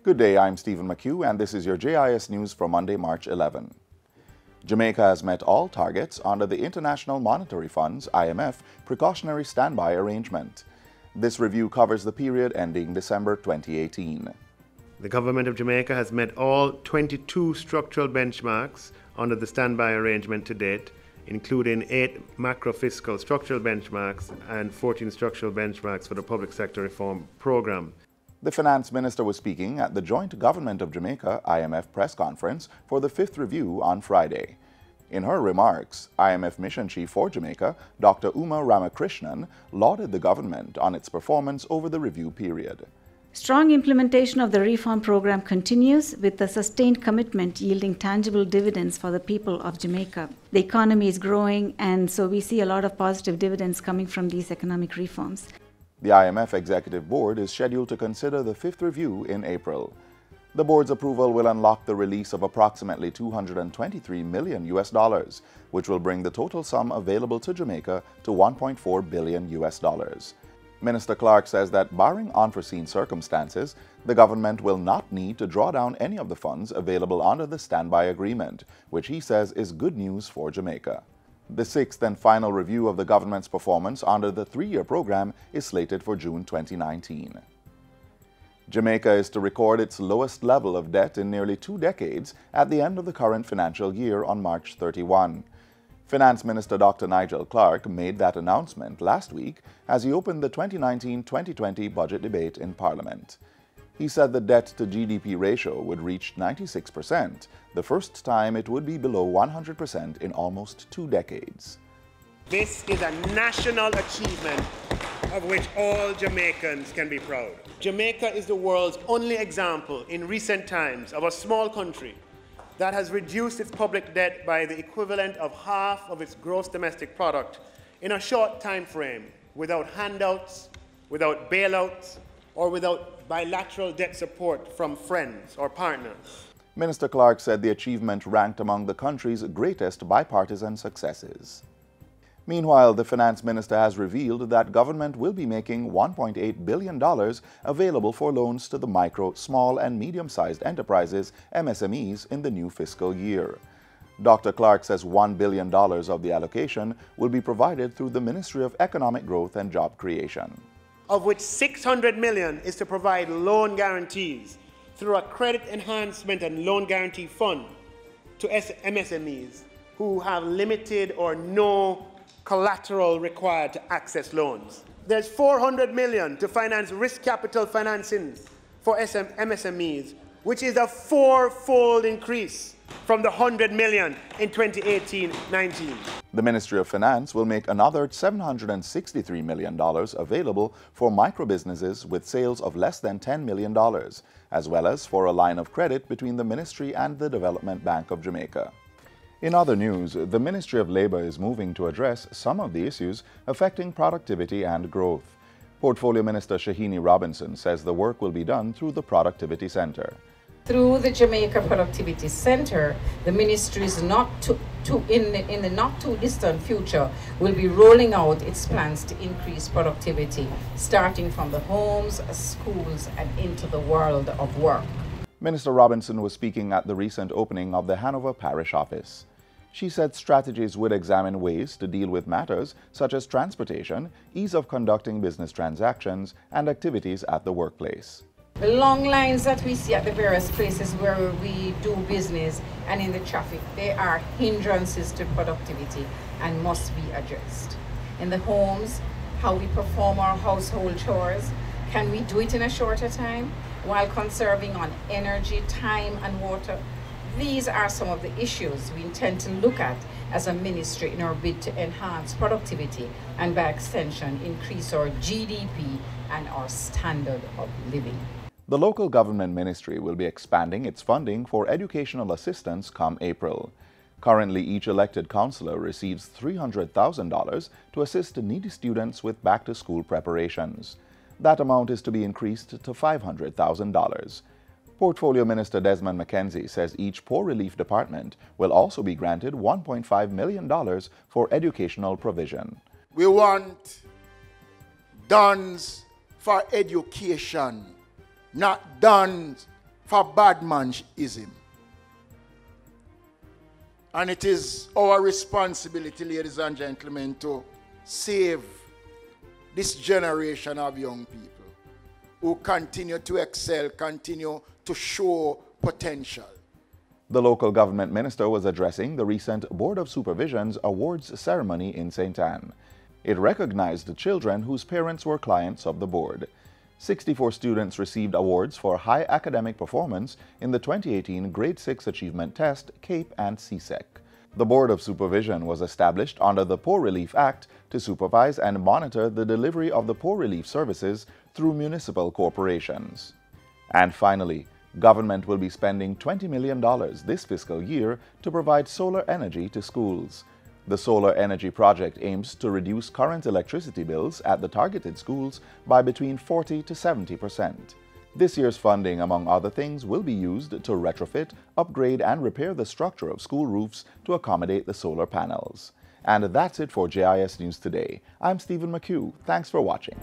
Good day, I'm Stephen McHugh, and this is your JIS News for Monday, March 11. Jamaica has met all targets under the International Monetary Fund's (IMF) precautionary standby arrangement. This review covers the period ending December 2018. The government of Jamaica has met all 22 structural benchmarks under the standby arrangement to date, including 8 macro-fiscal structural benchmarks and 14 structural benchmarks for the public sector reform program. The finance minister was speaking at the joint Government of Jamaica IMF press conference for the 5th review on Friday. In her remarks, IMF Mission Chief for Jamaica, Dr. Uma Ramakrishnan, lauded the government on its performance over the review period. Strong implementation of the reform program continues, with the sustained commitment yielding tangible dividends for the people of Jamaica. The economy is growing, and so we see a lot of positive dividends coming from these economic reforms. The IMF Executive Board is scheduled to consider the 5th review in April. The board's approval will unlock the release of approximately $223 million, which will bring the total sum available to Jamaica to $1.4 billion. Minister Clark says that barring unforeseen circumstances, the government will not need to draw down any of the funds available under the standby agreement, which he says is good news for Jamaica. The 6th and final review of the government's performance under the 3-year program is slated for June 2019. Jamaica is to record its lowest level of debt in nearly 2 decades at the end of the current financial year on March 31. Finance Minister Dr. Nigel Clark made that announcement last week as he opened the 2019-2020 budget debate in Parliament. He said the debt-to-GDP ratio would reach 96%, the first time it would be below 100% in almost 2 decades. This is a national achievement of which all Jamaicans can be proud. Jamaica is the world's only example in recent times of a small country that has reduced its public debt by the equivalent of half of its gross domestic product in a short time frame, without handouts, without bailouts, or without bilateral debt support from friends or partners. Minister Clark said the achievement ranked among the country's greatest bipartisan successes. Meanwhile, the finance minister has revealed that government will be making $1.8 billion available for loans to the micro, small, and medium-sized enterprises, MSMEs, in the new fiscal year. Dr. Clark says $1 billion of the allocation will be provided through the Ministry of Economic Growth and Job Creation, of which $600 million is to provide loan guarantees through a credit enhancement and loan guarantee fund to MSMEs who have limited or no collateral required to access loans. There's $400 million to finance risk capital financing for MSMEs, which is a 4-fold increase from the $100 million in 2018-19. The Ministry of Finance will make another $763 million available for microbusinesses with sales of less than $10 million, as well as for a line of credit between the ministry and the Development Bank of Jamaica. In other news, the Ministry of Labour is moving to address some of the issues affecting productivity and growth. Portfolio Minister Shahini Robinson says the work will be done through the Productivity Centre. Through the Jamaica Productivity Centre, the ministry is in the not too distant future will be rolling out its plans to increase productivity, starting from the homes, schools, and into the world of work. Minister Robinson was speaking at the recent opening of the Hanover Parish Office. She said strategies would examine ways to deal with matters such as transportation, ease of conducting business transactions, and activities at the workplace. The long lines that we see at the various places where we do business and in the traffic, they are hindrances to productivity and must be addressed. In the homes, how we perform our household chores, can we do it in a shorter time while conserving on energy, time, and water? These are some of the issues we intend to look at as a ministry in our bid to enhance productivity and, by extension, increase our GDP and our standard of living. The local government ministry will be expanding its funding for educational assistance come April. Currently, each elected councillor receives $300,000 to assist needy students with back-to-school preparations. That amount is to be increased to $500,000. Portfolio Minister Desmond McKenzie says each poor relief department will also be granted $1.5 million for educational provision. We want dons for education, not dons for badmanism. And it is our responsibility, ladies and gentlemen, to save this generation of young people who continue to excel, continue to show potential. The local government minister was addressing the recent Board of Supervision's awards ceremony in St. Anne. It recognized the children whose parents were clients of the board. 64 students received awards for high academic performance in the 2018 Grade 6 Achievement Test, CAPE and CSEC. The Board of Supervision was established under the Poor Relief Act to supervise and monitor the delivery of the poor relief services through municipal corporations. And finally, government will be spending $20 million this fiscal year to provide solar energy to schools. The solar energy project aims to reduce current electricity bills at the targeted schools by between 40 to 70%. This year's funding, among other things, will be used to retrofit, upgrade, and repair the structure of school roofs to accommodate the solar panels. And that's it for JIS News Today. I'm Stephen McHugh. Thanks for watching.